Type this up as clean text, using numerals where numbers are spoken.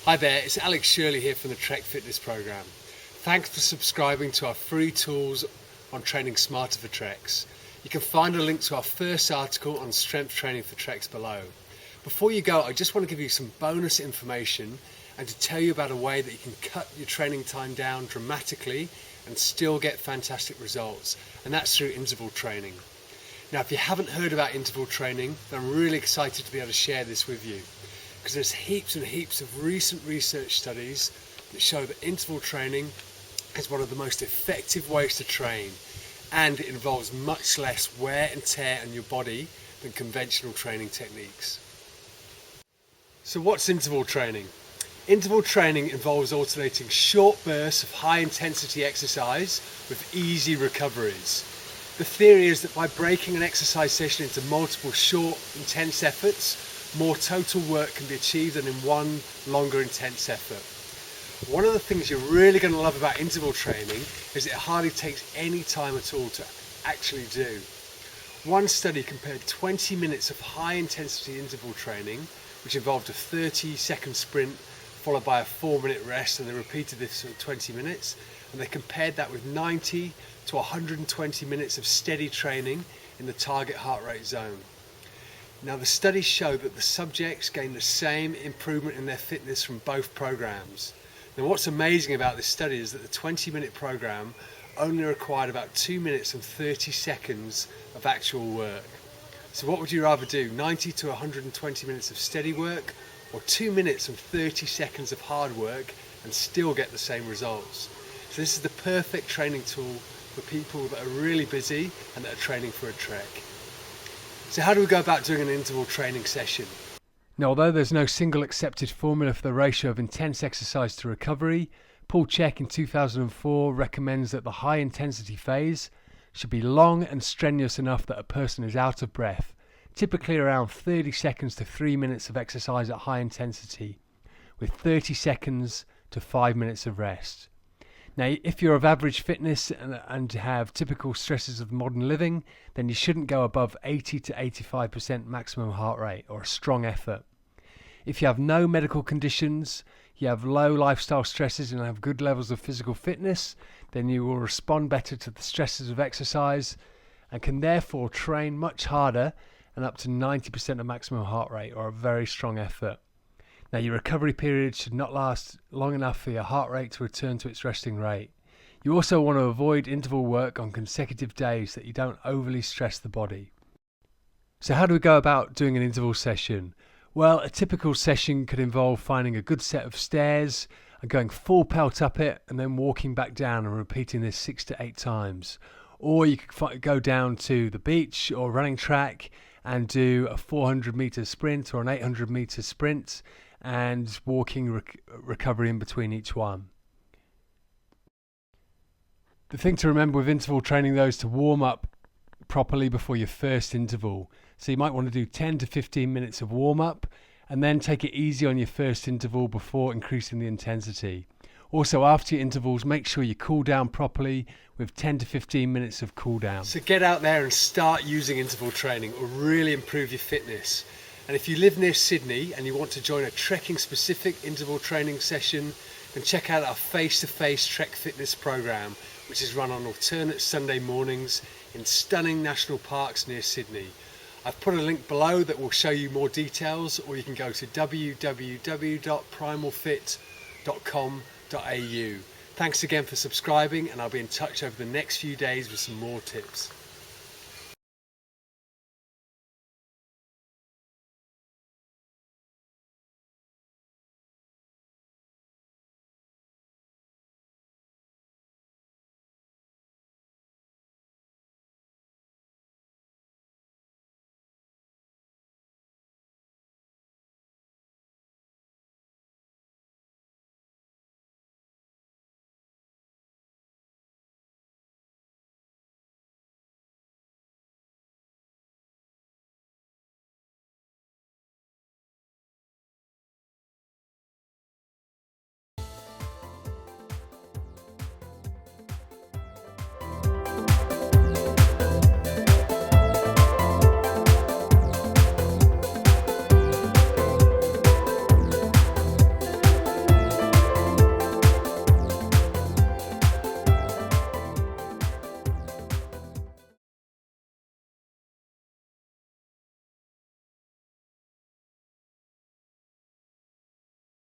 Hi there, it's Alex Shirley here from the Trek Fitness Programme. Thanks for subscribing to our free tools on training smarter for Treks. You can find a link to our first article on strength training for Treks below. Before you go, I just want to give you some bonus information and to tell you about a way that you can cut your training time down dramatically and still get fantastic results, and that's through interval training. Now, if you haven't heard about interval training, then I'm really excited to be able to share this with you, because there's heaps and heaps of recent research studies that show that interval training is one of the most effective ways to train, and it involves much less wear and tear on your body than conventional training techniques. So what's interval training? Interval training involves alternating short bursts of high intensity exercise with easy recoveries. The theory is that by breaking an exercise session into multiple short, intense efforts, more total work can be achieved than in one longer, intense effort. One of the things you're really going to love about interval training is it hardly takes any time at all to actually do. One study compared 20 minutes of high intensity interval training, which involved a 30-second sprint followed by a 4-minute rest, and they repeated this for 20 minutes, and they compared that with 90 to 120 minutes of steady training in the target heart rate zone. Now, the study showed that the subjects gained the same improvement in their fitness from both programs. Now, what's amazing about this study is that the 20-minute program only required about 2 minutes and 30 seconds of actual work. So what would you rather do, 90 to 120 minutes of steady work, or 2 minutes and 30 seconds of hard work and still get the same results? So this is the perfect training tool for people that are really busy and that are training for a trek. So how do we go about doing an interval training session? Now, although there's no single accepted formula for the ratio of intense exercise to recovery, Paul Chek in 2004 recommends that the high intensity phase should be long and strenuous enough that a person is out of breath, typically around 30 seconds to 3 minutes of exercise at high intensity, with 30 seconds to 5 minutes of rest. Now, if you're of average fitness and have typical stresses of modern living, then you shouldn't go above 80 to 85% maximum heart rate or a strong effort. If you have no medical conditions, you have low lifestyle stresses and have good levels of physical fitness, then you will respond better to the stresses of exercise and can therefore train much harder and up to 90% of maximum heart rate or a very strong effort. Now, your recovery period should not last long enough for your heart rate to return to its resting rate. You also want to avoid interval work on consecutive days so that you don't overly stress the body. So how do we go about doing an interval session? Well, a typical session could involve finding a good set of stairs and going full pelt up it and then walking back down and repeating this 6 to 8 times. Or you could go down to the beach or running track and do a 400-meter sprint or an 800-meter sprint and walking recovery in between each one. The thing to remember with interval training though is to warm up properly before your first interval. So you might want to do 10 to 15 minutes of warm up and then take it easy on your first interval before increasing the intensity. Also, after your intervals, make sure you cool down properly with 10 to 15 minutes of cool down. So get out there and start using interval training. It will really improve your fitness. And if you live near Sydney and you want to join a trekking specific interval training session, then check out our face-to-face Trek Fitness program, which is run on alternate Sunday mornings in stunning national parks near Sydney. I've put a link below that will show you more details, or you can go to www.primalfit.com.au. Thanks again for subscribing, and I'll be in touch over the next few days with some more tips.